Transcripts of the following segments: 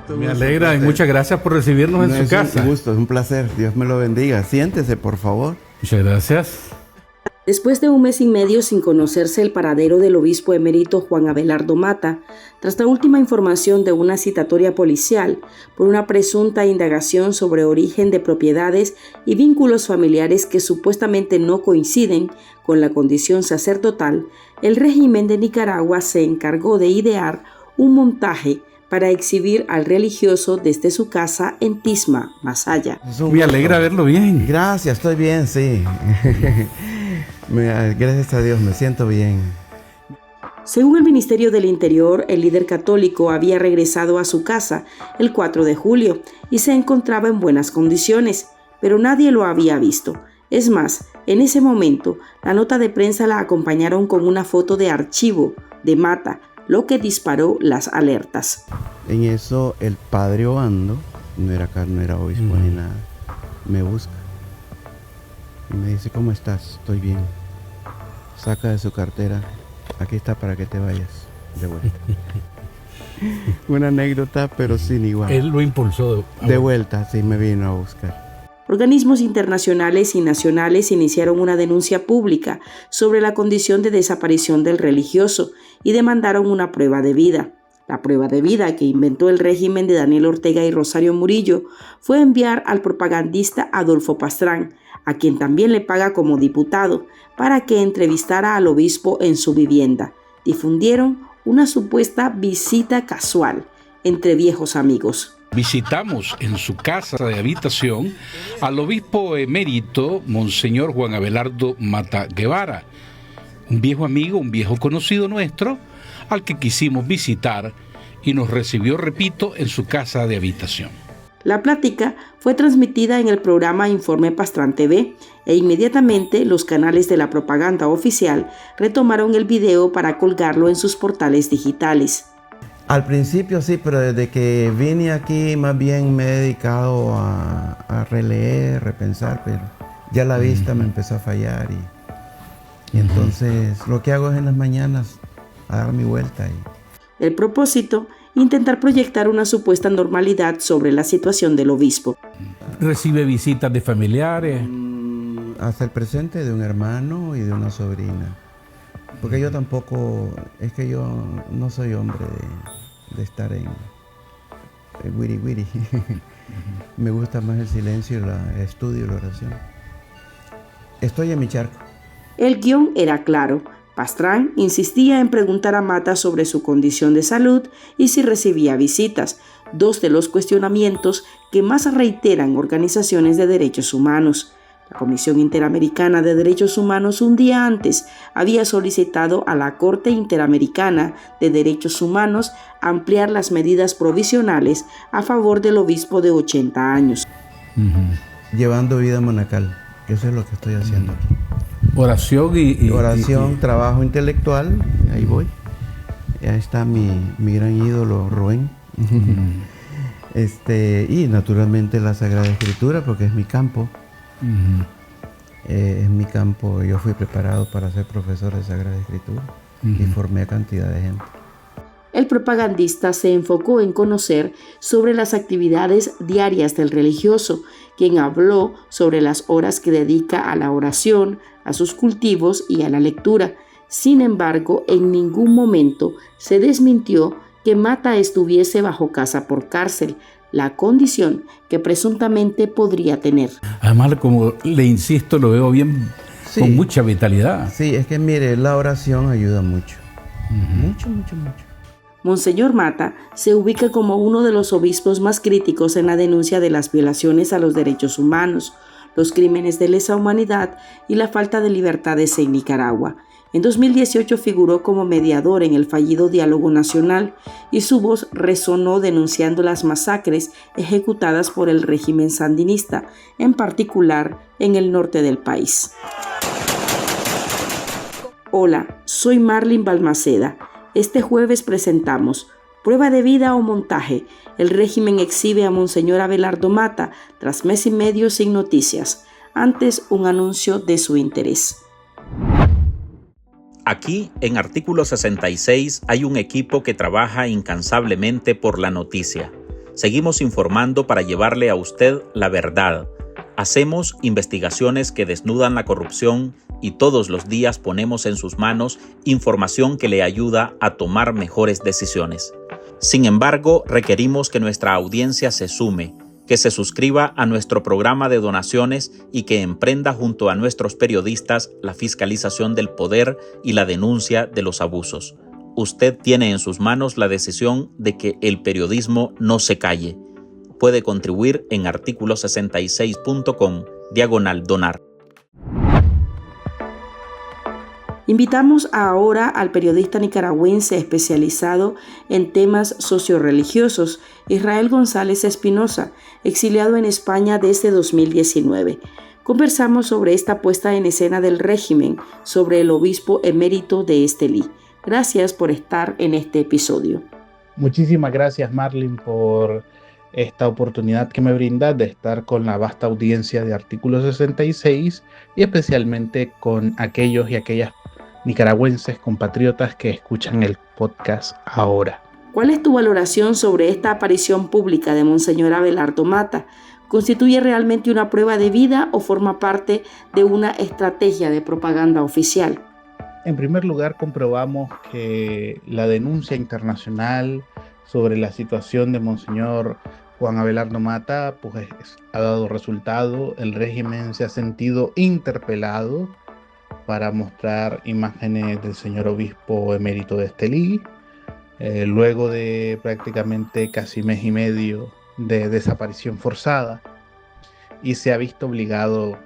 Me alegra y muchas gracias por recibirnos en su casa. Un gusto, es un placer. Dios me lo bendiga. Siéntese, por favor. Muchas gracias. Después de 1 mes y medio sin conocerse el paradero del obispo emérito Juan Abelardo Mata, tras la última información de una citatoria policial por una presunta indagación sobre origen de propiedades y vínculos familiares que supuestamente no coinciden con la condición sacerdotal, el régimen de Nicaragua se encargó de idear un montaje para exhibir al religioso desde su casa en Tisma, Masaya. Me alegra verlo bien. Gracias, estoy bien, sí. Gracias a Dios, me siento bien. Según el Ministerio del Interior, el líder católico había regresado a su casa el 4 de julio y se encontraba en buenas condiciones, pero nadie lo había visto. Es más, en ese momento, la nota de prensa la acompañaron con una foto de archivo de Mata, lo que disparó las alertas. En eso, el padre Obando, no era obispo ni nada, me busca. Y me dice, ¿cómo estás? Estoy bien. Saca de su cartera, aquí está para que te vayas de vuelta. Una anécdota, pero sin igual. Él lo impulsó. De vuelta, sí, me vino a buscar. Organismos internacionales y nacionales iniciaron una denuncia pública sobre la condición de desaparición del religioso y demandaron una prueba de vida. La prueba de vida que inventó el régimen de Daniel Ortega y Rosario Murillo fue enviar al propagandista Adolfo Pastrán, a quien también le paga como diputado, para que entrevistara al obispo en su vivienda. Difundieron una supuesta visita casual entre viejos amigos. Visitamos en su casa de habitación al obispo emérito, Monseñor Juan Abelardo Mata Guevara, un viejo amigo, un viejo conocido nuestro, al que quisimos visitar y nos recibió, repito, en su casa de habitación. La plática fue transmitida en el programa Informe Pastrán TV e inmediatamente los canales de la propaganda oficial retomaron el video para colgarlo en sus portales digitales. Al principio sí, pero desde que vine aquí más bien me he dedicado a releer, repensar, pero ya la vista me empezó a fallar y entonces lo que hago es en las mañanas a dar mi vuelta. El propósito, intentar proyectar una supuesta normalidad sobre la situación del obispo. ¿Recibe visitas de familiares? Hasta el presente de un hermano y de una sobrina. Porque yo tampoco, es que yo no soy hombre de estar en wiri wiri. Me gusta más el silencio, el estudio y la oración. Estoy en mi charco. El guión era claro. Pastrán insistía en preguntar a Mata sobre su condición de salud y si recibía visitas, dos de los cuestionamientos que más reiteran organizaciones de derechos humanos. La Comisión Interamericana de Derechos Humanos un día antes había solicitado a la Corte Interamericana de Derechos Humanos ampliar las medidas provisionales a favor del obispo de 80 años. Llevando vida monacal, eso es lo que estoy haciendo aquí. Oración oración, trabajo intelectual, ahí voy. Ahí está mi gran ídolo, Rubén. Y naturalmente la Sagrada Escritura, porque es mi campo. Es mi campo, yo fui preparado para ser profesor de Sagrada Escritura y formé a cantidad de gente. El propagandista se enfocó en conocer sobre las actividades diarias del religioso, quien habló sobre las horas que dedica a la oración, a sus cultivos y a la lectura. Sin embargo, en ningún momento se desmintió que Mata estuviese bajo casa por cárcel, la condición que presuntamente podría tener. Además, como le insisto, lo veo bien, sí, con mucha vitalidad. Sí, es que mire, la oración ayuda mucho. Mucho. Monseñor Mata se ubica como uno de los obispos más críticos en la denuncia de las violaciones a los derechos humanos, los crímenes de lesa humanidad y la falta de libertades en Nicaragua. En 2018 figuró como mediador en el fallido Diálogo Nacional y su voz resonó denunciando las masacres ejecutadas por el régimen sandinista, en particular en el norte del país. Hola, soy Marlene Balmaceda. Este jueves presentamos Prueba de vida o montaje. El régimen exhibe a Monseñor Abelardo Mata tras mes y medio sin noticias. Antes, un anuncio de su interés. Aquí, en Artículo 66, hay un equipo que trabaja incansablemente por la noticia. Seguimos informando para llevarle a usted la verdad. Hacemos investigaciones que desnudan la corrupción y todos los días ponemos en sus manos información que le ayuda a tomar mejores decisiones. Sin embargo, requerimos que nuestra audiencia se sume, que se suscriba a nuestro programa de donaciones y que emprenda junto a nuestros periodistas la fiscalización del poder y la denuncia de los abusos. Usted tiene en sus manos la decisión de que el periodismo no se calle. Puede contribuir en articulo66.com/donar. Invitamos ahora al periodista nicaragüense especializado en temas socioreligiosos, Israel González Espinosa, exiliado en España desde 2019. Conversamos sobre esta puesta en escena del régimen, sobre el obispo emérito de Estelí. Gracias por estar en este episodio. Muchísimas gracias, Marlene, por esta oportunidad que me brinda de estar con la vasta audiencia de Artículo 66 y especialmente con aquellos y aquellas nicaragüenses compatriotas que escuchan el podcast ahora. ¿Cuál es tu valoración sobre esta aparición pública de Monseñor Abelardo Mata? ¿Constituye realmente una prueba de vida o forma parte de una estrategia de propaganda oficial? En primer lugar, comprobamos que la denuncia internacional sobre la situación de Monseñor Juan Abelardo Mata pues, ha dado resultado. El régimen se ha sentido interpelado para mostrar imágenes del señor obispo emérito de Estelí, luego de prácticamente casi mes y medio de desaparición forzada, y se ha visto obligado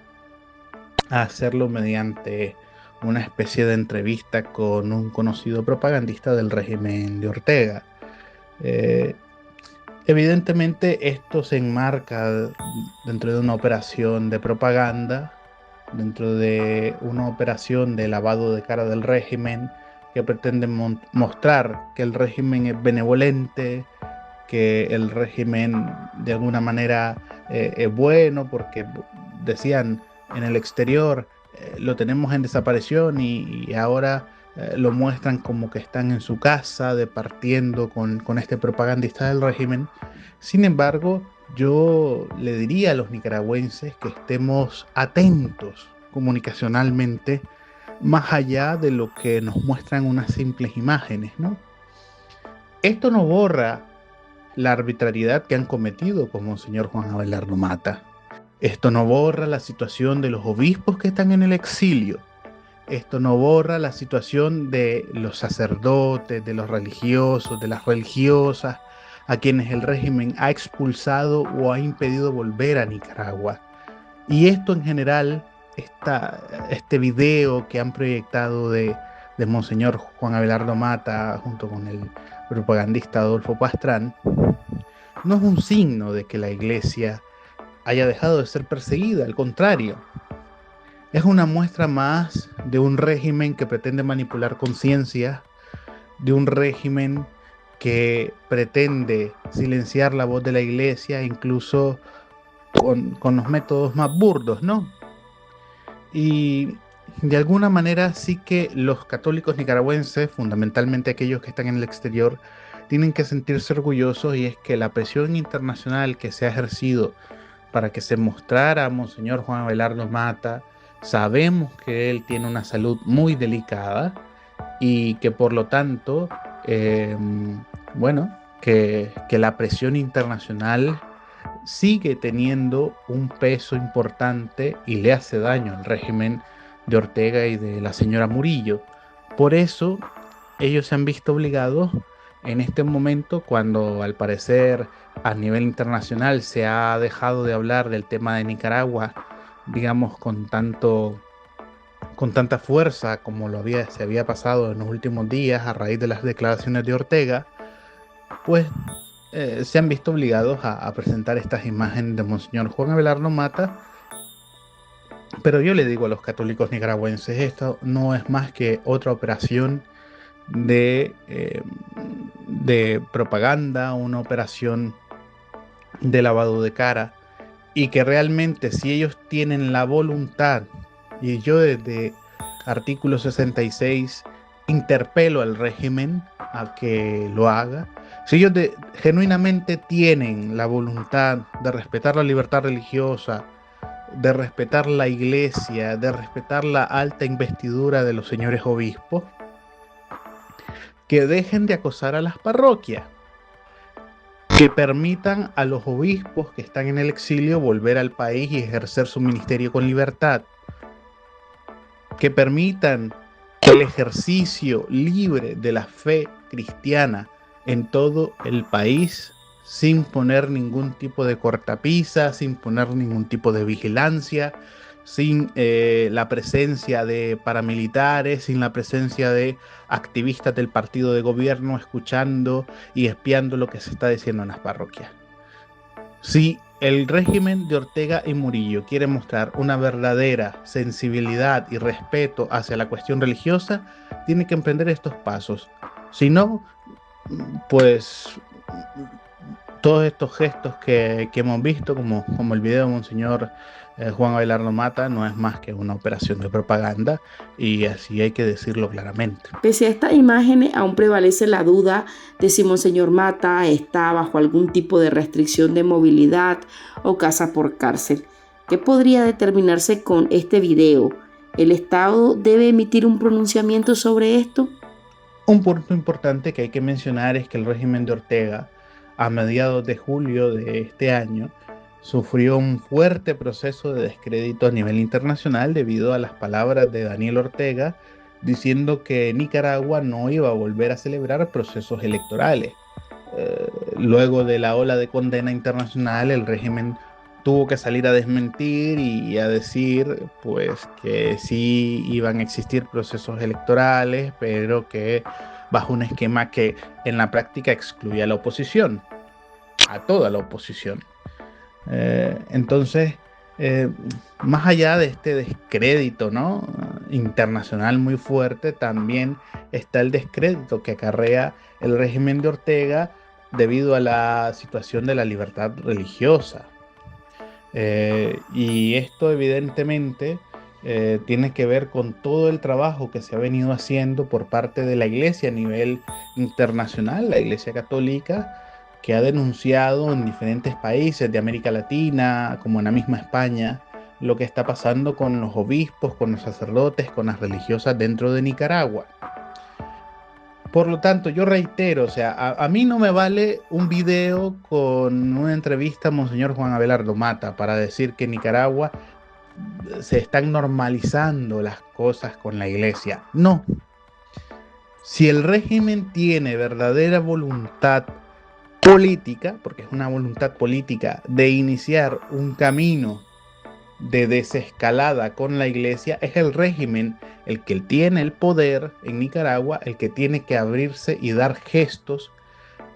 a hacerlo mediante una especie de entrevista con un conocido propagandista del régimen de Ortega. Evidentemente esto se enmarca dentro de una operación de propaganda, dentro de una operación de lavado de cara del régimen que pretende mostrar que el régimen es benevolente, que el régimen de alguna manera es bueno, porque decían en el exterior lo tenemos en desaparición y ahora lo muestran como que están en su casa departiendo con este propagandista del régimen. Sin embargo, yo le diría a los nicaragüenses que estemos atentos comunicacionalmente más allá de lo que nos muestran unas simples imágenes, ¿no? Esto no borra la arbitrariedad que han cometido con Monseñor Juan Abelardo Mata. Esto no borra la situación de los obispos que están en el exilio. Esto no borra la situación de los sacerdotes, de los religiosos, de las religiosas, a quienes el régimen ha expulsado o ha impedido volver a Nicaragua. Y esto en general, este video que han proyectado de Monseñor Juan Abelardo Mata junto con el propagandista Adolfo Pastrán, no es un signo de que la iglesia haya dejado de ser perseguida, al contrario. Es una muestra más de un régimen que pretende manipular conciencia, de un régimen que pretende silenciar la voz de la iglesia, incluso con los métodos más burdos, ¿no? Y de alguna manera sí que los católicos nicaragüenses, fundamentalmente aquellos que están en el exterior, tienen que sentirse orgullosos, y es que la presión internacional que se ha ejercido para que se mostrara a Monseñor Juan Abelardo Mata, sabemos que él tiene una salud muy delicada y que por lo tanto, que la presión internacional sigue teniendo un peso importante y le hace daño al régimen de Ortega y de la señora Murillo. Por eso ellos se han visto obligados en este momento, cuando al parecer a nivel internacional se ha dejado de hablar del tema de Nicaragua, digamos, con tanta fuerza como se había pasado en los últimos días a raíz de las declaraciones de Ortega, pues se han visto obligados a presentar estas imágenes de Monseñor Juan Abelardo Mata. Pero yo le digo a los católicos nicaragüenses, esto no es más que otra operación de propaganda, una operación de lavado de cara, y que realmente si ellos tienen la voluntad, y yo desde artículo 66 interpelo al régimen a que lo haga, Si ellos genuinamente tienen la voluntad de respetar la libertad religiosa, de respetar la iglesia, de respetar la alta investidura de los señores obispos, que dejen de acosar a las parroquias, que permitan a los obispos que están en el exilio volver al país y ejercer su ministerio con libertad, que permitan el ejercicio libre de la fe cristiana en todo el país, sin poner ningún tipo de cortapisa, sin poner ningún tipo de vigilancia, sin la presencia de paramilitares, sin la presencia de activistas del partido de gobierno escuchando y espiando lo que se está diciendo en las parroquias. Si el régimen de Ortega y Murillo quiere mostrar una verdadera sensibilidad y respeto hacia la cuestión religiosa, tiene que emprender estos pasos. Si no, pues todos estos gestos que hemos visto, como el video de Monseñor Juan Abelardo Mata, no es más que una operación de propaganda, y así hay que decirlo claramente. Pese a estas imágenes, aún prevalece la duda de si Monseñor Mata está bajo algún tipo de restricción de movilidad o casa por cárcel. ¿Qué podría determinarse con este video? ¿El Estado debe emitir un pronunciamiento sobre esto? Un punto importante que hay que mencionar es que el régimen de Ortega, a mediados de julio de este año, sufrió un fuerte proceso de descrédito a nivel internacional debido a las palabras de Daniel Ortega diciendo que Nicaragua no iba a volver a celebrar procesos electorales. Luego de la ola de condena internacional, el régimen tuvo que salir a desmentir y a decir pues que sí iban a existir procesos electorales, pero que bajo un esquema que en la práctica excluía a la oposición, a toda la oposición. Entonces, más allá de este descrédito, ¿no?, internacional muy fuerte, también está el descrédito que acarrea el régimen de Ortega debido a la situación de la libertad religiosa. Y esto evidentemente tiene que ver con todo el trabajo que se ha venido haciendo por parte de la Iglesia a nivel internacional, la Iglesia Católica, que ha denunciado en diferentes países de América Latina, como en la misma España, lo que está pasando con los obispos, con los sacerdotes, con las religiosas dentro de Nicaragua. Por lo tanto, yo reitero, o sea, a mí no me vale un video con una entrevista a Monseñor Juan Abelardo Mata para decir que en Nicaragua se están normalizando las cosas con la iglesia. No. Si el régimen tiene verdadera voluntad política, porque es una voluntad política, de iniciar un camino de desescalada con la iglesia, es el régimen el que tiene el poder en Nicaragua, el que tiene que abrirse y dar gestos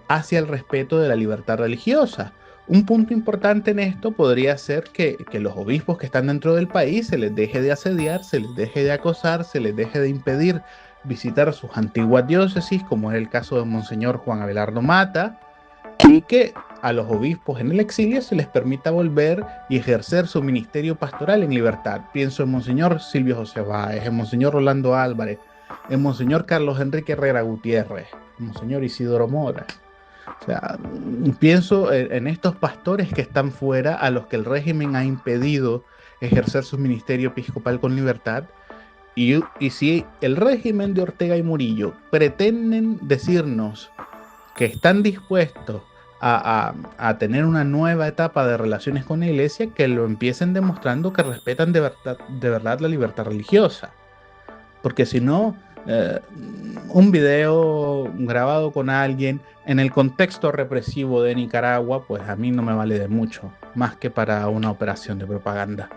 hacia el respeto de la libertad religiosa. Un punto importante en esto podría ser que los obispos que están dentro del país se les deje de asediar, se les deje de acosar, se les deje de impedir visitar sus antiguas diócesis, como es el caso de Monseñor Juan Abelardo Mata, y que a los obispos en el exilio se les permita volver y ejercer su ministerio pastoral en libertad. Pienso en Monseñor Silvio José Báez, en Monseñor Rolando Álvarez, en Monseñor Carlos Enrique Herrera Gutiérrez, en Monseñor Isidoro Mora. O sea, pienso en estos pastores que están fuera, a los que el régimen ha impedido ejercer su ministerio episcopal con libertad. Y si el régimen de Ortega y Murillo pretenden decirnos que están dispuestos a tener una nueva etapa de relaciones con la iglesia, que lo empiecen demostrando que respetan de verdad la libertad religiosa. Porque si no, un video grabado con alguien en el contexto represivo de Nicaragua, pues a mí no me vale de mucho, más que para una operación de propaganda.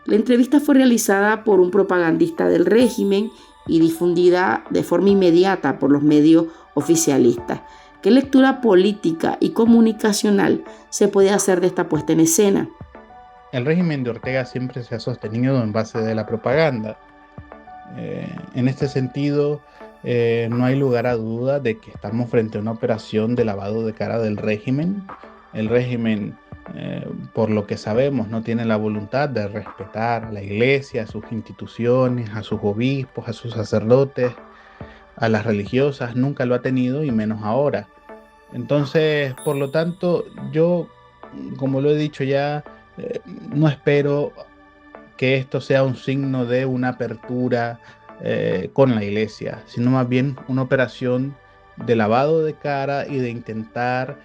La entrevista fue realizada por un propagandista del régimen y difundida de forma inmediata por los medios oficialistas. ¿Qué lectura política y comunicacional se puede hacer de esta puesta en escena? El régimen de Ortega siempre se ha sostenido en base de la propaganda. En este sentido, no hay lugar a duda de que estamos frente a una operación de lavado de cara del régimen. El régimen, por lo que sabemos, no tiene la voluntad de respetar a la iglesia, a sus instituciones, a sus obispos, a sus sacerdotes, a las religiosas. Nunca lo ha tenido y menos ahora. Entonces, por lo tanto, yo, como lo he dicho ya, no espero que esto sea un signo de una apertura con la iglesia, sino más bien una operación de lavado de cara y de intentar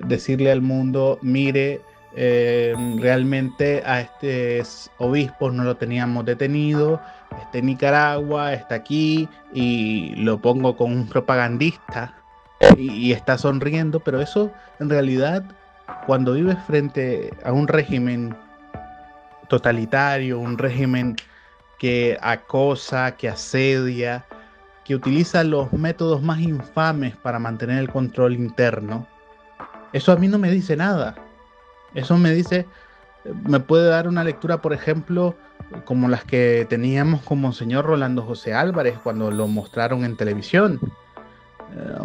decirle al mundo, mire, realmente a estos obispos no lo teníamos detenido, está en Nicaragua, está aquí, y lo pongo con un propagandista y está sonriendo, pero eso en realidad, cuando vives frente a un régimen totalitario, un régimen que acosa, que asedia, que utiliza los métodos más infames para mantener el control interno, eso a mí no me dice nada. Eso me puede dar una lectura, por ejemplo, como las que teníamos con Monseñor Rolando José Álvarez cuando lo mostraron en televisión.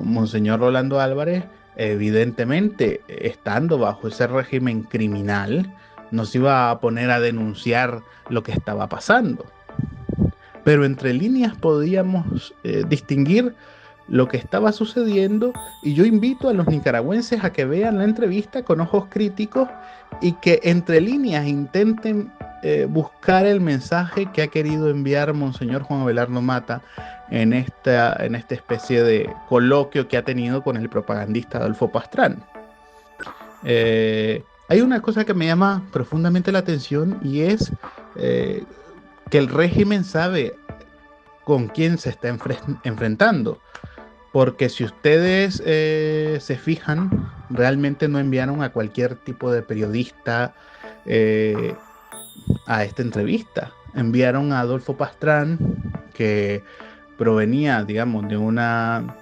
Monseñor Rolando Álvarez, evidentemente, estando bajo ese régimen criminal, nos iba a poner a denunciar lo que estaba pasando. Pero entre líneas podíamos distinguir lo que estaba sucediendo, y yo invito a los nicaragüenses a que vean la entrevista con ojos críticos y que entre líneas intenten buscar el mensaje que ha querido enviar Monseñor Juan Abelardo Mata en esta especie de coloquio que ha tenido con el propagandista Adolfo Pastrán. Hay una cosa que me llama profundamente la atención, y es que el régimen sabe con quién se está enfrentando. Porque si ustedes se fijan, realmente no enviaron a cualquier tipo de periodista a esta entrevista. Enviaron a Adolfo Pastrán, que provenía, digamos, de una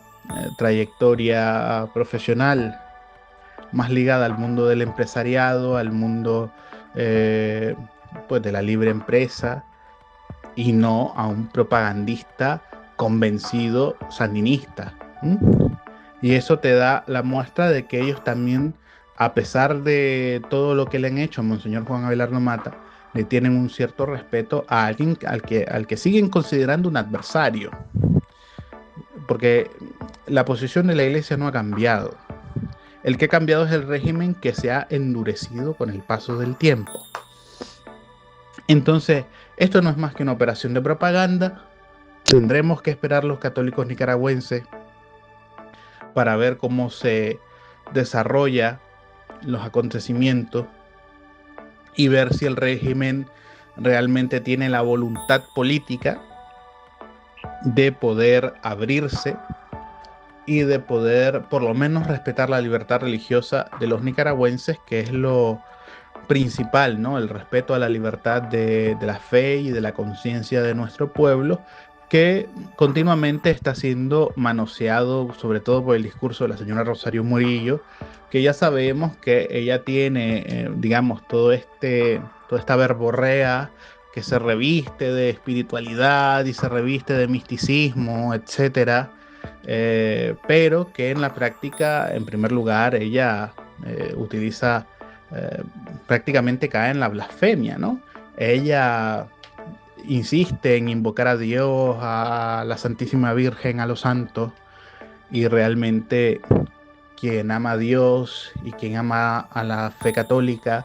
trayectoria profesional más ligada al mundo del empresariado, al mundo pues de la libre empresa, y no a un propagandista convencido sandinista. Y eso te da la muestra de que ellos también, a pesar de todo lo que le han hecho a Monseñor Juan Abelardo Mata, le tienen un cierto respeto a alguien al que siguen considerando un adversario. Porque la posición de la iglesia no ha cambiado. El que ha cambiado es el régimen, que se ha endurecido con el paso del tiempo. Entonces, esto no es más que una operación de propaganda. Tendremos que esperar los católicos nicaragüenses para ver cómo se desarrolla los acontecimientos y ver si el régimen realmente tiene la voluntad política de poder abrirse y de poder por lo menos respetar la libertad religiosa de los nicaragüenses, que es lo principal, ¿no? El respeto a la libertad de la fe y de la conciencia de nuestro pueblo, que continuamente está siendo manoseado, sobre todo por el discurso de la señora Rosario Murillo, que ya sabemos que ella tiene, digamos, toda esta verborrea que se reviste de espiritualidad y se reviste de misticismo, etcétera, pero que en la práctica, en primer lugar, ella utiliza, prácticamente cae en la blasfemia, ¿no? Ella insiste en invocar a Dios, a la Santísima Virgen, a los santos, y realmente quien ama a Dios y quien ama a la fe católica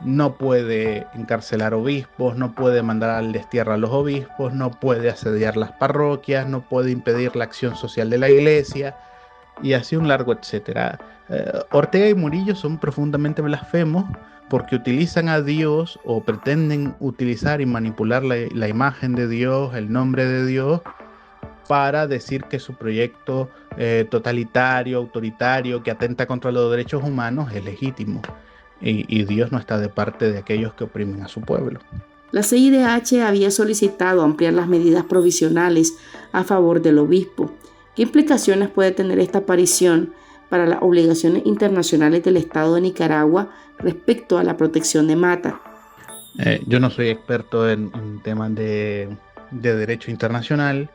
no puede encarcelar obispos, no puede mandar al destierro a los obispos, no puede asediar las parroquias, no puede impedir la acción social de la iglesia, y así un largo etcétera. Ortega y Murillo son profundamente blasfemos porque utilizan a Dios, o pretenden utilizar y manipular la imagen de Dios, el nombre de Dios, para decir que su proyecto totalitario, autoritario, que atenta contra los derechos humanos es legítimo. Y Dios no está de parte de aquellos que oprimen a su pueblo. La CIDH había solicitado ampliar las medidas provisionales a favor del obispo. ¿Qué implicaciones puede tener esta aparición para las obligaciones internacionales del Estado de Nicaragua respecto a la protección de Mata? Yo no soy experto en temas de derecho internacional,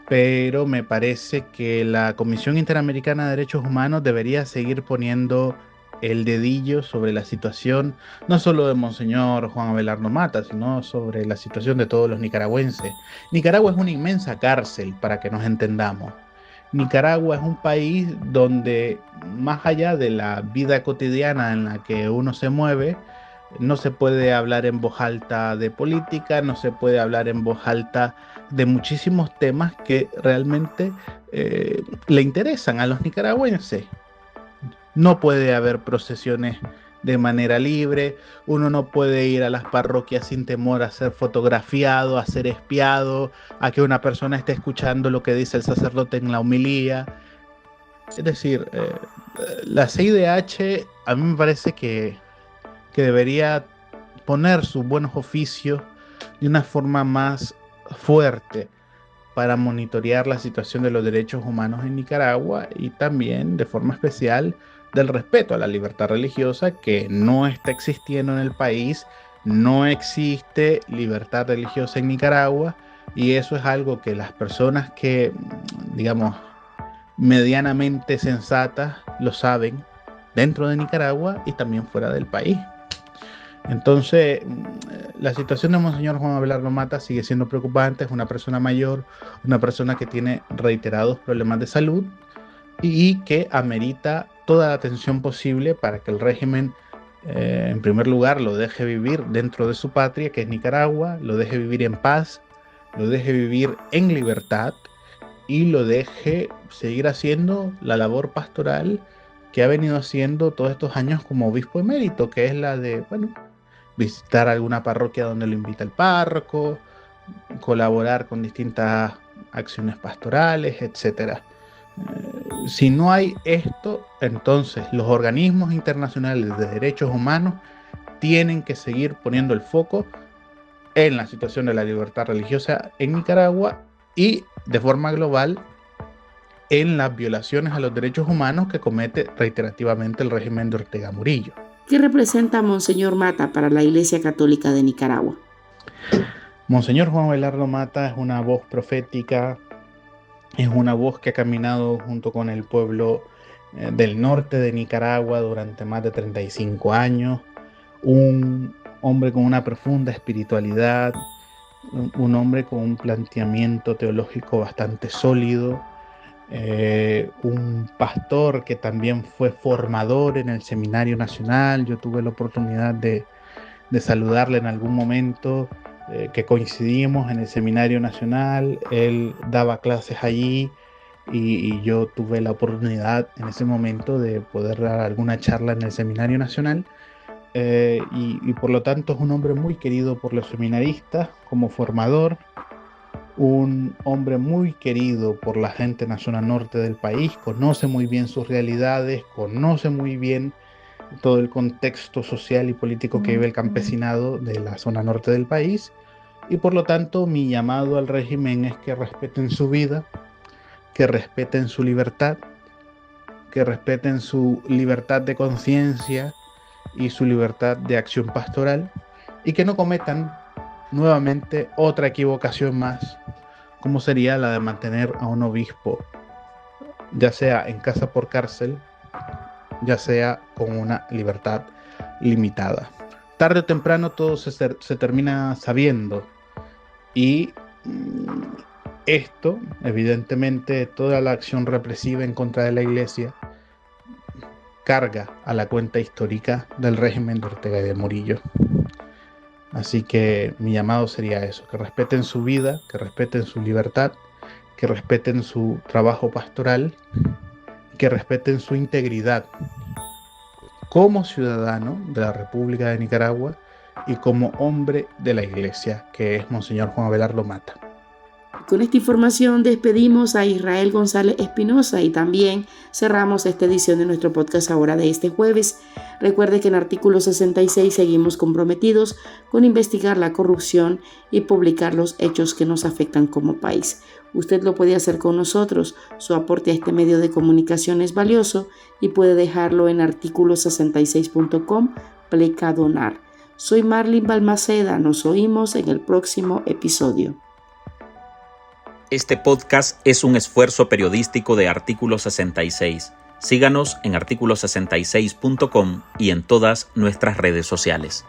pero me parece que la Comisión Interamericana de Derechos Humanos debería seguir poniendo el dedillo sobre la situación, no solo de Monseñor Juan Abelardo Mata, sino sobre la situación de todos los nicaragüenses. Nicaragua es una inmensa cárcel, para que nos entendamos. Nicaragua es un país donde, más allá de la vida cotidiana en la que uno se mueve, no se puede hablar en voz alta de política, no se puede hablar en voz alta de muchísimos temas que realmente le interesan a los nicaragüenses. No puede haber procesiones de manera libre, uno no puede ir a las parroquias sin temor a ser fotografiado, a ser espiado, a que una persona esté escuchando lo que dice el sacerdote en la homilía. Es decir, la CIDH a mí me parece que debería poner sus buenos oficios de una forma más fuerte para monitorear la situación de los derechos humanos en Nicaragua y también de forma especial del respeto a la libertad religiosa, que no está existiendo en el país. No existe libertad religiosa en Nicaragua, y eso es algo que las personas que, digamos, medianamente sensatas lo saben dentro de Nicaragua y también fuera del país. Entonces, la situación de Monseñor Juan Abelardo Mata sigue siendo preocupante. Es una persona mayor, una persona que tiene reiterados problemas de salud y que amerita toda la atención posible para que el régimen, en primer lugar, lo deje vivir dentro de su patria, que es Nicaragua, lo deje vivir en paz, lo deje vivir en libertad y lo deje seguir haciendo la labor pastoral que ha venido haciendo todos estos años como obispo emérito, que es la de, visitar alguna parroquia donde lo invita el párroco, colaborar con distintas acciones pastorales, etc. Si no hay esto, entonces los organismos internacionales de derechos humanos tienen que seguir poniendo el foco en la situación de la libertad religiosa en Nicaragua y, de forma global, en las violaciones a los derechos humanos que comete reiterativamente el régimen de Ortega Murillo. ¿Qué representa Monseñor Mata para la Iglesia Católica de Nicaragua? Monseñor Juan Abelardo Mata es una voz profética, es una voz que ha caminado junto con el pueblo del norte de Nicaragua durante más de 35 años, un hombre con una profunda espiritualidad, un hombre con un planteamiento teológico bastante sólido, un pastor que también fue formador en el Seminario Nacional. Yo tuve la oportunidad de saludarle en algún momento, que coincidimos en el Seminario Nacional. Él daba clases allí y yo tuve la oportunidad en ese momento de poder dar alguna charla en el Seminario Nacional, y por lo tanto es un hombre muy querido por los seminaristas como formador, un hombre muy querido por la gente en la zona norte del país. Conoce muy bien sus realidades, conoce muy bien todo el contexto social y político que vive el campesinado de la zona norte del país, y por lo tanto mi llamado al régimen es que respeten su vida, que respeten su libertad, que respeten su libertad de conciencia y su libertad de acción pastoral, y que no cometan nuevamente otra equivocación más, como sería la de mantener a un obispo, ya sea en casa por cárcel, ya sea con una libertad limitada. Tarde o temprano todo se termina sabiendo, y esto, evidentemente, toda la acción represiva en contra de la Iglesia carga a la cuenta histórica del régimen de Ortega y de Murillo. Así que mi llamado sería eso: que respeten su vida, que respeten su libertad, que respeten su trabajo pastoral, que respeten su integridad como ciudadano de la República de Nicaragua y como hombre de la Iglesia, que es Monseñor Juan Abelardo Mata. Con esta información despedimos a Israel González Espinosa y también cerramos esta edición de nuestro podcast ahora de este jueves. Recuerde que en Artículo 66 seguimos comprometidos con investigar la corrupción y publicar los hechos que nos afectan como país. Usted lo puede hacer con nosotros. Su aporte a este medio de comunicación es valioso y puede dejarlo en articulo66.com/donar. Soy Marlene Balmaceda. Nos oímos en el próximo episodio. Este podcast es un esfuerzo periodístico de Artículo 66. Síganos en articulo66.com y en todas nuestras redes sociales.